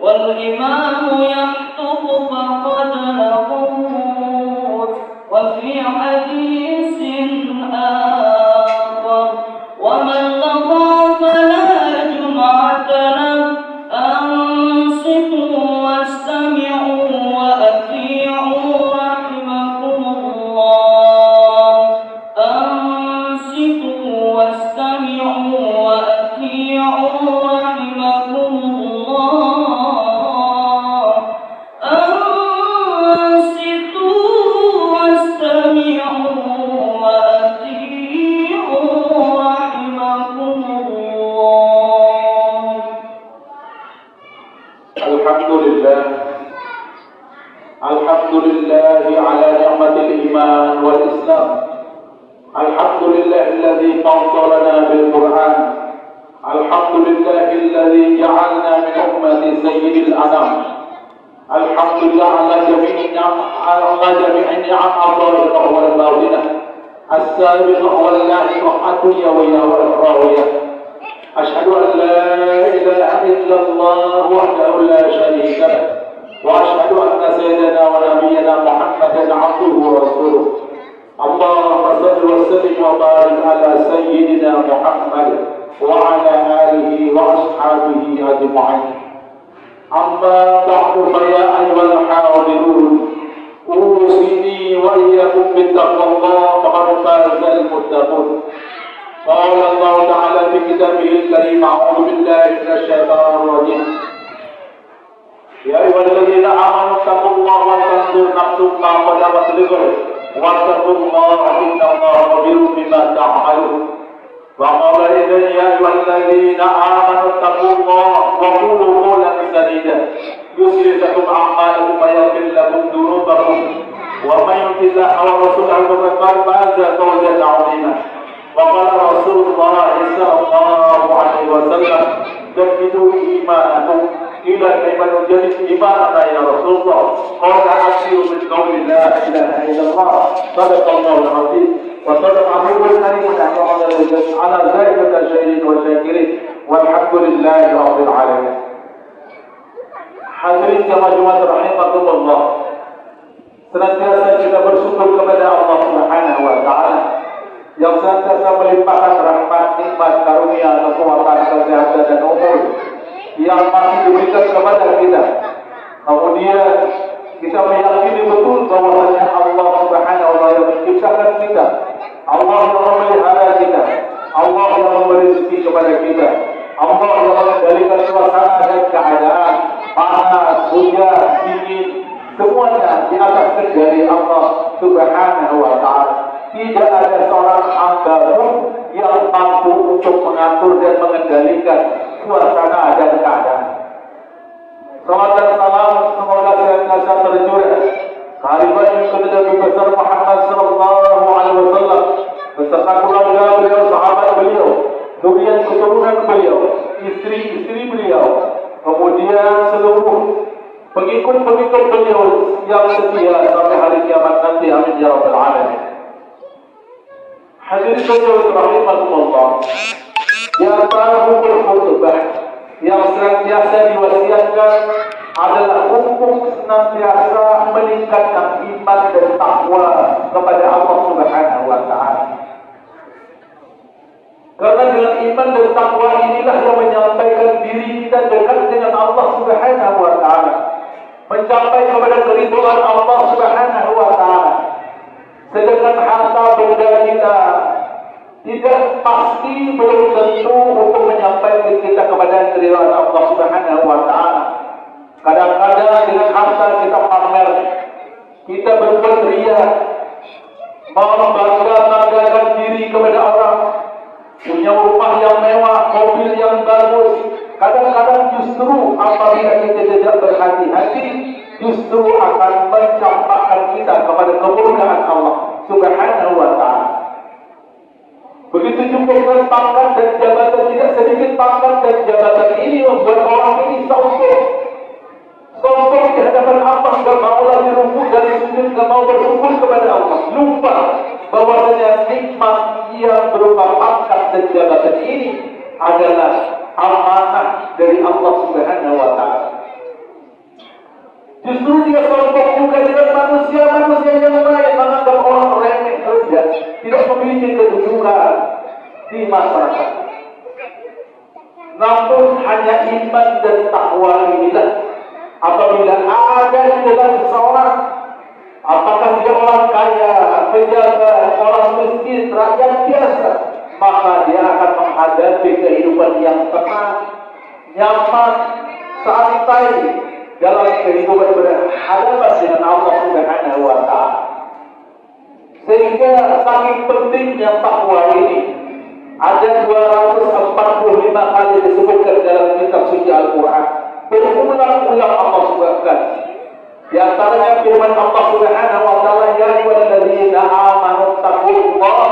والإمام يخطب فقد نقول وفي حديث الحمد لله على نعمة الإيمان والإسلام. الحمد لله الذي فضلنا بالقرآن. الحمد لله الذي جعلنا من أمة سيد الأنام. الحمد لله على جميع النعم الظاهرة والباطنة، السابقة واللاحقة الدنيوية والأخروية. أشهد أن لا إله إلا الله وحده لا شريك له، وأشهد أن سيدنا ونبينا محمدا عبده ورسوله. اللهم صل وسلم وبارك على سيدنا محمد وعلى آله وأصحابه أجمعين. أما بعد فيا أيها الحاضرون، أوصيني وإياكم بتقوى الله فقد فاز المتقون. قال الله تعالى في كتابه الكريم: أعوذ بالله من الشيطان الرجيم. يا أيها الذين آمنوا اتقوا الله ولتنظر نفس ما قدمت لغد واتقوا الله إن الله خبير بما تعملون. وقال إذن يا أيها الذين آمنوا اتقوا الله وقولوا قولا سديدا يصلح لكم أعمالكم ويغفر لكم ذنوبكم ومن يطع الله ورسوله فقد فاز فوزا عظيما. وقال رسول الله صلى الله عليه وسلم: جددوا إيمانكم إلى كيف نجدد إيماننا يا رسول الله. قال: أكثروا من قول لا إله إلا الله. صدق الله العظيم وصدق عبده الكريم على ذلك الشاهدين والشاكرين والحمد لله رب العالمين. Hadirin jemaah rahimakumullah, senantiasa kita bersyukur kepada Allah Subhanahu wa taala yang senantiasa melimpahkan rahmat, nikmat, karunia, kekuatan, kesehatan dan umur yang masih diberikan kepada kita. Kemudian kita meyakini betul bahwasanya Allah Subhanahu wa taala yang menciptakan kita, Allah yang memelihara kita, Allah yang memberi rezeki kepada kita, Allah yang mengendalikan suasana dan keadaan, panas, hujan, dingin, semuanya di atas kendali Allah Subhanahu wa taala. Tidak ada seorang hamba pun yang mampu untuk mengatur dan mengendalikan suasana dan keadaan. Salam dan salam semoga senantiasa tercurah kehadiran kepada Nabi besar Muhammad sallallahu alaihi wasallam beserta keluarga beliau, sahabat beliau, zuriat keturunan beliau, istri-istri beliau, kemudian seluruh pengikut-pengikut beliau yang setia sampai hari kiamat nanti. Amin ya rabbal alamin. Hadirin sekalian rahimakumullah, di antara hukum khutbah yang senantiasa diwasiatkan adalah hukum senantiasa meningkatkan iman dan takwa kepada Allah Subhanahu wa taala. Karena dengan iman dan takwa inilah yang menyampaikan diri kita dekat dengan Allah Subhanahu wa taala, mencapai kepada keridhaan Allah Subhanahu wa taala. Sedangkan harta benda kita tidak pasti, belum tentu untuk menyampaikan kita kepada keridhaan Allah Subhanahu wa taala. Kadang-kadang dengan harta kita pamer, kita berbuat riya, membangga-banggakan diri kepada orang, punya rumah yang mewah, mobil yang bagus. Kadang-kadang justru apabila kita tidak berhati-hati, justru akan mencampakkan kita kepada kemurkaan Allah Subhanahu wa taala. Begitu juga dengan pangkat dan jabatan, tidak sedikit pangkat dan jabatan ini membuat orang ini sombong di hadapan Allah, tidak mau lagi rukuk dari sujud, tidak mau bersyukur kepada Allah, lupa bahwasanya nikmat yang berupa pangkat dan jabatan ini adalah amanah dari Allah Subhanahu wa taala. Justru dia sombong juga dengan manusia yang lain, menganggap orang remeh saja, tidak memiliki kedudukan di masyarakat. Namun hanya iman dan takwa inilah, apabila ada di dalam seseorang, apakah dia orang kaya, pejabat, orang miskin, rakyat biasa, maka dia akan menghadapi kehidupan yang tenang, nyaman, santai dalam kehidupan berhadapan dengan Allah Subhanahu wa taala. Sehingga saking pentingnya takwa ini, ada 245 kali disebutkan dalam kitab suci Al-Quran. Berulang-ulang Allah sebutkan. Di antaranya firman Allah Subhanahu wa taala, ya ayyuhalladzina amanu taqullaha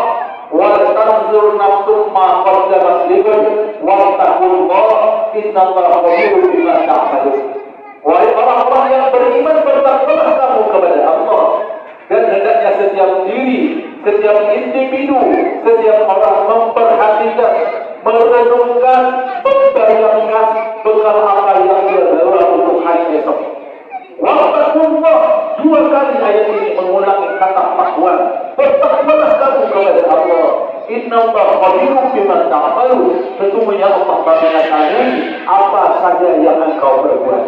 wa tanzur nafsum ma qaddamat lighad wa taqullaha innallaha khabirun bima ta'malun. Wahai orang-orang yang beriman, bertakwalah kamu kepada Allah, dan hendaknya setiap diri, setiap individu, setiap orang memperhatikan, merenungkan, membayangkan bekal apa yang dia bawa untuk hari esok. Wattaqullah, dua kali ayat ini mengulangi kata takwa. Bertakwalah kamu kepada Allah. Innallaha khabirun bima ta'malun. Sesungguhnya Allah mengetahui apa saja yang engkau perbuat.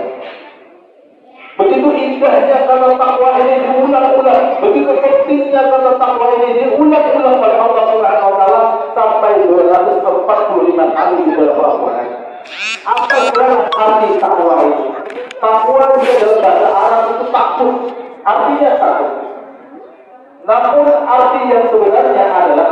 Begitu indahnya kata takwa ini diulang-ulang, begitu pentingnya kata takwa ini diulang-ulang oleh Allah Subhanahu wa taala sampai 245 kali di dalam Al-Qur'an. Apa arti takwa ini? Takwa di dalam bahasa Arab itu takut, artinya takut. Namun arti yang sebenarnya adalah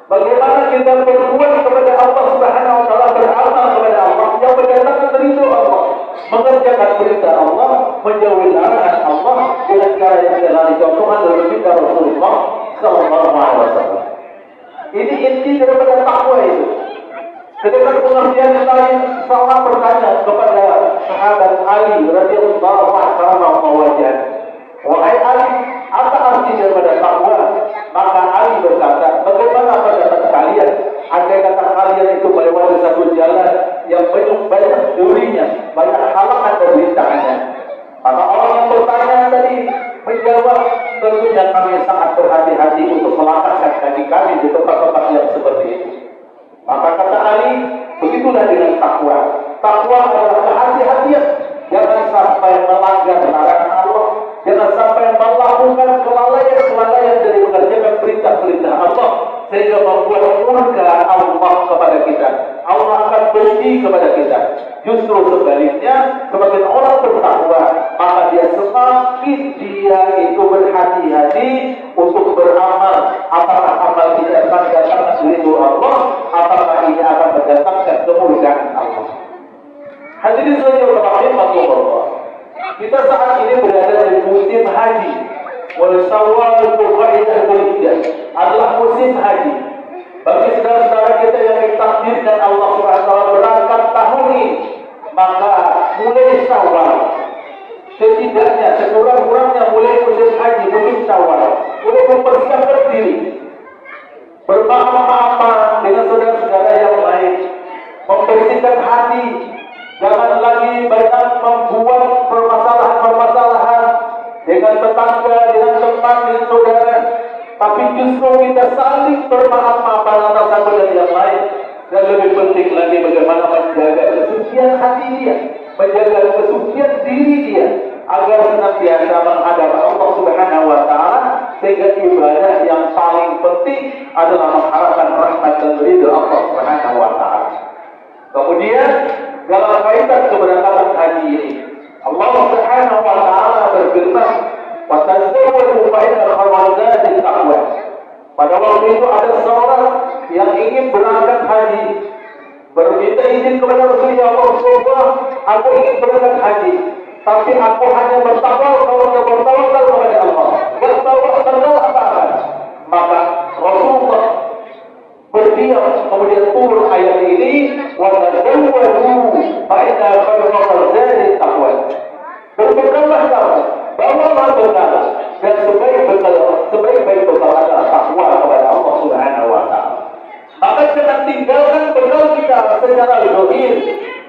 bagaimana kita berbuat kepada Allah Subhanahu wa taala, beramal kepada Allah yang mendatangkan ridho Allah, mengerjakan perintah Allah, menjauhi larangan Allah dengan cara yang telah dicontohkan oleh kita Rasulullah sallallahu alaihi wasallam. Ini inti daripada takwa itu. Sedangkan pengertian yang lain, seorang bertanya kepada sahabat Ali radhiyallahu anhu, wahai Ali, apa arti daripada takwa? Maka Ali berkata, bagaimana pendapat kalian? Andai kata kalian itu melewati satu jalan yang penuh banyak durinya, banyak halangan dan rintangannya. Maka orang yang bertanya tadi menjawab, tentunya kami sangat berhati-hati untuk melangkahkan kaki kami di tempat-tempat yang seperti itu. Maka kata Ali, begitulah dengan takwa. Takwa adalah kehati-hatian. Jangan sampai melanggar larangan Allah, jangan sampai melakukan kelalaian dari mengerjakan perintah-perintah Allah, sehingga membuat murka Allah kepada kita. Allah akan benci kepada kita. Justru sebaliknya, semakin orang bertakwa, maka dia semakin itu berhati-hati untuk beramal. Apakah amal ini akan mendatangkan ridho Allah, apakah ini akan mendatangkan kemurkaan Allah. Hadirin sekalian rahimakumullah, kita saat ini berada di musim haji. Wal Syawal Dzulqa'dah Dzulhijjah adalah musim haji. Bagi saudara-saudara kita yang ditakdirkan Allah Subhanahu wa taala berangkat tahun ini, maka mulai Syawal, setidaknya sekurang-kurangnya mulai musim haji, musim Syawal, mulai mempersiapkan diri, bermaaf-maafan dengan saudara-saudara yang lain, membersihkan hati. Jangan lagi banyak membuat permasalahan-permasalahan dengan tetangga, dengan teman, dengan saudara. Tapi justru kita saling bermaaf-maafan antara satu dan yang lain. Dan lebih penting lagi bagaimana menjaga kesucian hati dia, menjaga kesucian diri dia, agar senantiasa menghadap Allah Subhanahu wa taala, sehingga ibadah yang paling penting adalah mengharapkan rahmat dan ridha Allah Subhanahu wa taala. Kemudian dalam kaitan keberangkatan haji ini, Allah Subhanahu wa taala berfirman, "Wa tazawwadu fa inna khairal zadi taqwa." Pada waktu itu ada seorang yang ingin berangkat haji, berminta izin kepada Rasulullah, aku ingin berangkat haji, tapi aku hanya bertawakal kepada Allah, enggak tahu apa-apa. Maka Rasulullah berdiam, kemudian turun ayat ini, wa tazawwadu fa inna khairal zadi taqwa. Berbekallah kamu, bawalah bekal, dan sebaik-baik bekal adalah takwa kepada Allah Subhanahu wa taala. Maka jangan tinggalkan bekal kita secara zahir.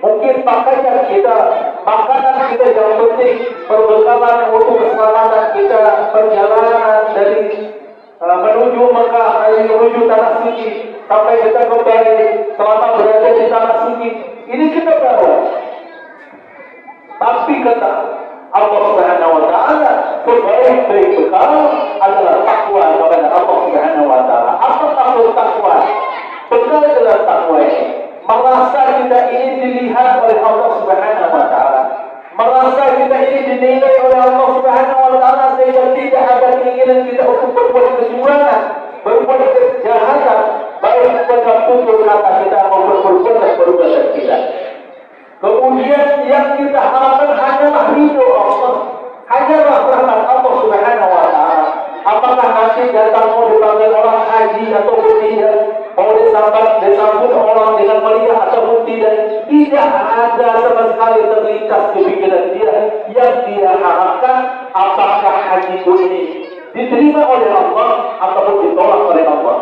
Mungkin pakaian kita, makanan kita yang penting, perbekalan untuk keselamatan kita, perjalanan dari menuju Mekah, menuju tanah suci, sampai kita kembali selama berada di tanah suci, ini kita bawa. Tapi kata Allah Subhanahu wa taala, sebaik-baik bekal adalah takwa kepada Allah Subhanahu wa taala. Apa maksud takwa? Bekal adalah takwa ini. Merasa kita ini dilihat oleh Allah Subhanahu wa taala. Merasa kita ini dinilai oleh Allah Subhanahu wa taala, sehingga tidak ada keinginan kita untuk berbuat kecurangan, berbuat kejahatan, baik dalam tutur kata kita maupun perbuatan kita. Kemudian yang kita harapkan hanyalah ridho Allah, hanyalah rahmat tidak ada sama sekali terlintas di pikiran dia yang dia harapkan apakah hajiku ini diterima oleh Allah ataupun ditolak oleh Allah.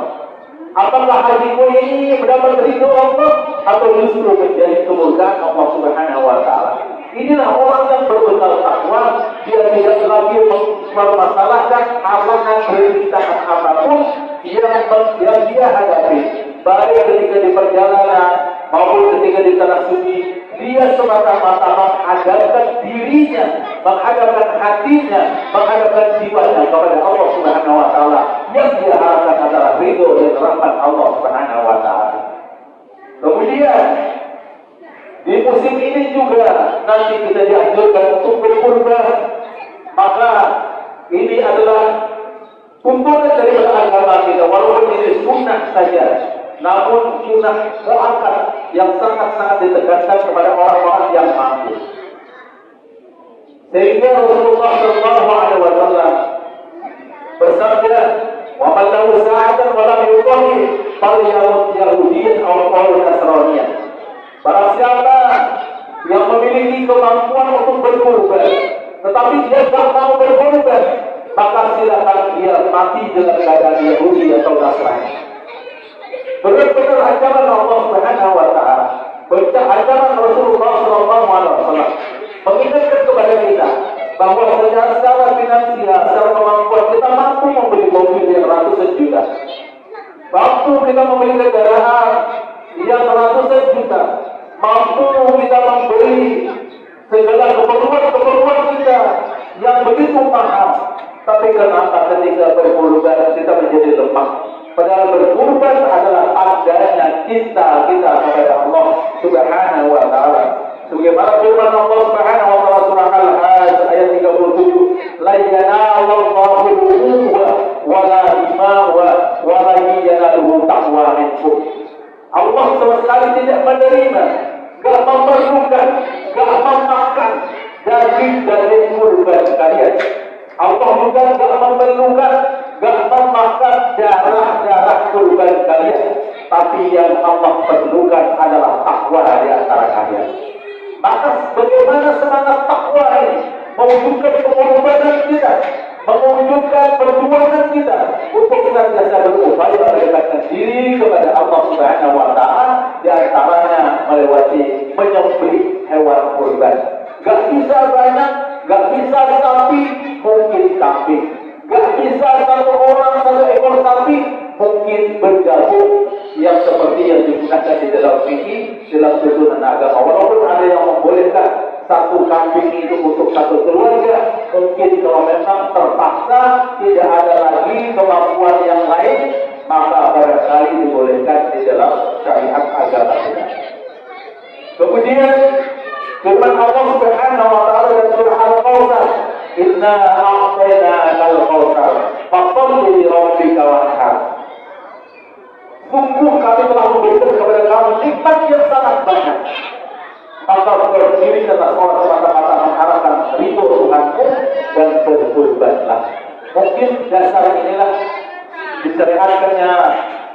Apakah hajiku ini mendapat ridho Allah atau justru menjadi kemurkaan Allah Subhanahu wa taala. Inilah orang yang berbekal takwa, dia tidak lagi mempermasalahkan halangan rintangan apapun yang dia hadapi, baik ketika di perjalanan maupun ketika di tanah suci. Dia semata-mata menghadapkan dirinya, menghadapkan hatinya, menghadapkan jiwanya kepada Allah Subhanahu wa taala. Yang dia harapkan adalah ridho dan rahmat Allah Subhanahu wa taala. Kemudian di musim ini juga nanti kita dianjurkan untuk berkurban. Maka ini adalah tuntunan dari agama kita, walaupun ini sunnah saja, namun sunnah muakkad yang sangat-sangat ditekankan kepada orang-orang yang mampu. Sehingga Rasulullah SAW bersabda, "Wa man lahu sa'atan wa lam yuqim falyamut yahudiyyan aw nasraniyyan." Barang siapa yang memiliki kemampuan untuk berkorban, tetapi dia tidak mau berkorban, maka silakan dia mati dengan keadaan Yahudi atau Nasrani. Benar-benar ajaran Allah Subhanahu wa taala, ajaran Rasulullah SAW mengingatkan kepada kita bahwa secara finansial, secara kemampuan kita mampu membeli mobil yang ratusan juta, mampu kita membeli kendaraan yang ratusan juta, mampu kita membeli segala keperluan kita yang begitu mahal. Tapi kenapa ketika berkorban kita menjadi lemah? Padahal berkorban adalah adanya cinta kita kepada Allah Subhanahu wa taala. Sebagaimana firman Allah Subhanahu wa taala surah Al-Hajj ayat 37, "La yanalallahu al-quwwa wa la dima'wa wa la yanaluhu taqwa minkum." Allah sama sekali tidak menerima, gak memerlukan, gak memakan daging dari kurban kalian. Allah juga gak memerlukan, gak memakan darah kurban kalian. Tapi yang Allah perlukan adalah takwa di antara kalian. Maka bagaimana semangat takwa ini mewujudkan pengorbanan kita, mewujudkan perjuangan kita untuk senantiasa berupaya mendekatkan diri kepada Allah Subhanahu wa taala, di antaranya melewati menyembelih hewan kurban. Gak bisa banyak, gak bisa sapi, mungkin kambing. Gak bisa satu ekor sapi, mungkin bergabung yang seperti yang digunakan di dalam fikih, dalam tuntunan agama. Walaupun ada yang membolehkan satu kambing itu untuk satu keluarga, mungkin kalau memang terpaksa tidak ada lagi kemampuan yang lain, maka barangkali dibolehkan di dalam syariat agama kita. Kemudian firman Allah Subhanahu wa taala dalam surah Al-Kautsar, "Inna a'tainaka al-kautsar, fasholli li rabbika wanhar." Sungguh kami telah memberikan kepada kamu nikmat yang sangat banyak. Maka berdiri atas orang semata-mata mengharapkan ridho Tuhanmu dan berkurbanlah. Mungkin dasar inilah disyariatkannya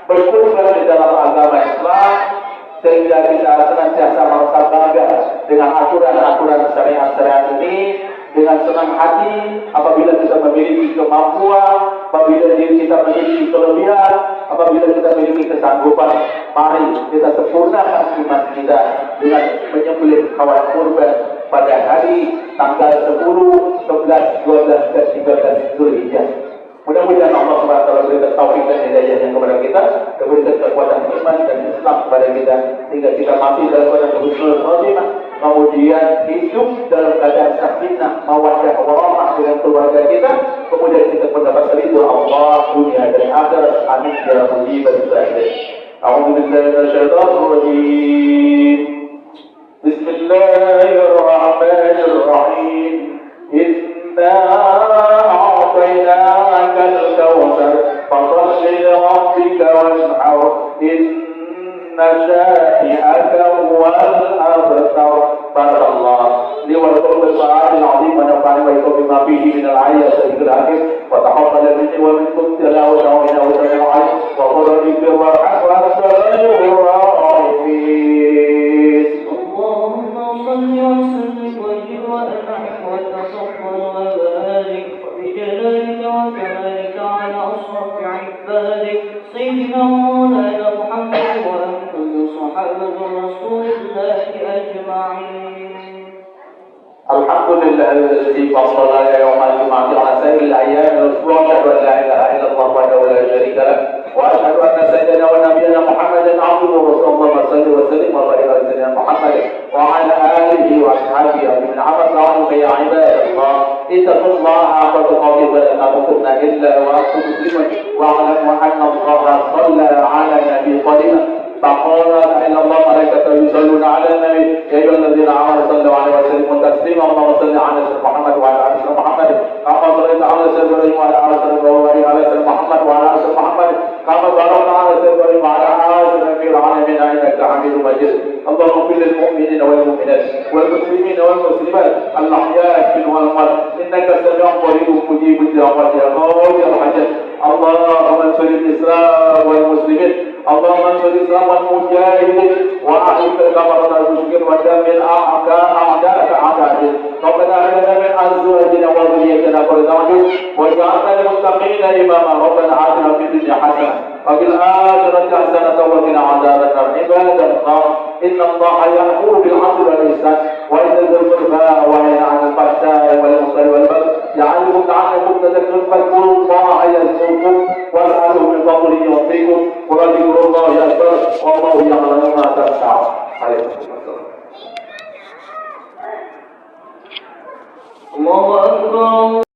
berkurban di dalam agama Islam, sehingga kita senantiasa merasa bangga dengan aturan-aturan syariat ini, dengan senang hati apabila kita memiliki kemampuan, apabila diri kita memiliki kelebihan, apabila kita memiliki kesanggupan. Mari kita sempurnakan iman kita dengan menyembelih hewan kurban pada hari tanggal 10, 11, 12, dan 13 Zulhijjah. Mudah-mudahan Allah Subhanahu wa taala berikan taufik dan hidayahnya kepada kita, berikan kekuatan iman dan Islam kepada kita, sehingga kita mati dalam keadaan husnul khotimah, kemudian hidup dalam keadaan sakinah, mawaddah warahmah dengan keluarga kita, kemudian kita mendapat ridho Allah dunia dan akhirat. Amin ya rabbal alamin. A'udzu billahi minasyaitonir rajim. Bismillahirrahmanirrahim. Inna a'tainaka al-kautsar fasalli li rabbika wanhar. Inna syani'aka huwal abtar. Barakallah li wa lakum bil Qur'anil 'azim wa nafa'ani wa iyyakum bima fihi min al-ayati wa dhikril hakim wa taqabbal minni wa minkum tilawatahu innahu sami'un 'alim wa qul rabbi ighfir warham wa anta khairur rahimin. سيدنا مولانا محمد وعلى كل صحابة رسول الله أجمعين. الحمد لله الذي فصل يوم الجمعة على سائر الأيام الأسبوع. أشهد أن لا إله إلا الله وحده لا شريك له وأشهد أن سيدنا ونبينا محمدا عبده ورسوله. اللهم صل وسلم وبارك على سيدنا محمد وعلى آله وأصحابه ومن عبد عنك يا عباد الله اتقوا الله حق تقاته ولا تموتن إلا وأنتم مسلمون واعلموا أن الله صلى على النبي قديما فقال إن الله ملائكته يصلون على النبي يا أيها الذين آمنوا صلوا عليه وسلموا تسليما. اللهم صل على سيدنا محمد وعلى آل سيدنا محمد كما صليت على سيدنا إبراهيم وعلى آل سيدنا إبراهيم وعلى سيدنا محمد وعلى آل سيدنا محمد كما باركت على سيدنا إبراهيم وعلى آل سيدنا في العالمين إنك حميد مجيد. اللهم اغفر للمؤمنين والمؤمنات والمسلمين والمسلمات الأحياء منهم والأموات إنك سميع قريب مجيب الدعوات يا قاضي الحاجات. اللهم انصر الإسلام والمسلمين. اللهم انصر الإسلام والمجاهدين وأعز الكفرة والمشركين ودمر أعداءك أعداء. ربنا هب لنا من أزواجنا وذريتنا قرة أعين واجعلنا للمتقين إماما. ربنا آتنا في الدنيا حسنة وفي الآخرة حسنة وقنا عذاب النار. عباد الله إن الله يأمر بالعدل والإحسان وإيتاء ذي القربى وينهى عن الفحشاء والمنكر والبغي يعظكم لعلكم تذكرون. فاذكروا الله يذكركم واسألوه من فضله يعطيكم ولذكر الله أكبر والله يعلم ما تصنعون. عليكم السلام. الله أكبر.